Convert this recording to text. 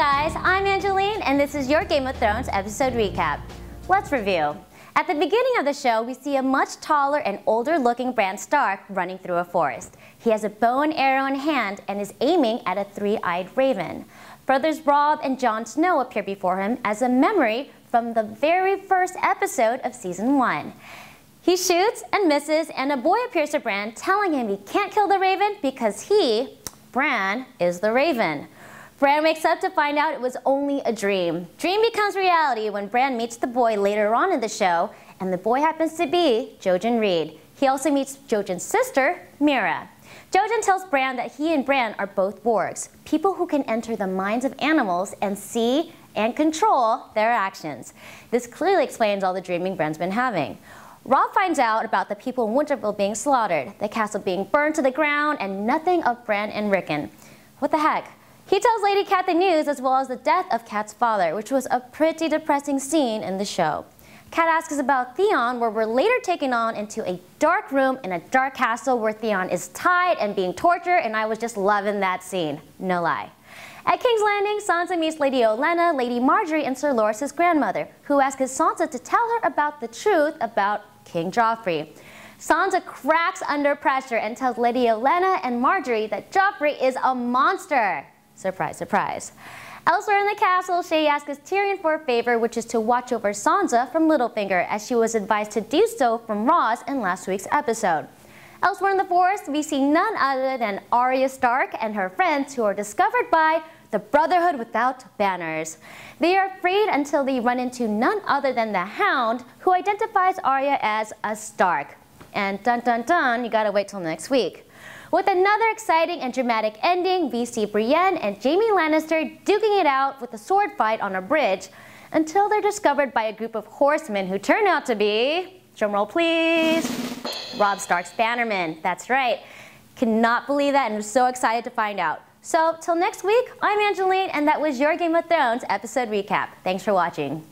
guys, I'm Angeline and this is your Game of Thrones episode recap. Let's review. At the beginning of the show, we see a much taller and older looking Bran Stark running through a forest. He has a bow and arrow in hand and is aiming at a three-eyed raven. Brothers Robb and Jon Snow appear before him as a memory from the very first episode of season 1. He shoots and misses, and a boy appears to Bran telling him he can't kill the raven because he, Bran, is the raven. Bran wakes up to find out it was only a dream. Dream becomes reality when Bran meets the boy later on in the show, and the boy happens to be Jojen Reed. He also meets Jojen's sister, Meera. Jojen tells Bran that he and Bran are both wargs, people who can enter the minds of animals and see and control their actions. This clearly explains all the dreaming Bran's been having. Robb finds out about the people in Winterfell being slaughtered, the castle being burned to the ground, and nothing of Bran and Rickon. What the heck? He tells Lady Cat the news as well as the death of Cat's father, which was a pretty depressing scene in the show. Cat asks about Theon, where we're later taken on into a dark room in a dark castle where Theon is tied and being tortured, and I was just loving that scene. No lie. At King's Landing, Sansa meets Lady Olenna, Lady Margaery, and Sir Loras' grandmother, who asks Sansa to tell her about the truth about King Joffrey. Sansa cracks under pressure and tells Lady Olenna and Margaery that Joffrey is a monster. Surprise, surprise. Elsewhere in the castle, Shae asks Tyrion for a favor, which is to watch over Sansa from Littlefinger, as she was advised to do so from Roz in last week's episode. Elsewhere in the forest, we see none other than Arya Stark and her friends, who are discovered by the Brotherhood Without Banners. They are freed until they run into none other than the Hound, who identifies Arya as a Stark. And dun dun dun, you gotta wait till next week. With another exciting and dramatic ending, we see Brienne and Jaime Lannister duking it out with a sword fight on a bridge until they're discovered by a group of horsemen who turn out to be, drumroll please, Robb Stark's Bannermen. That's right. Cannot believe that and I'm so excited to find out. So, till next week, I'm Angeline and that was your Game of Thrones episode recap. Thanks for watching.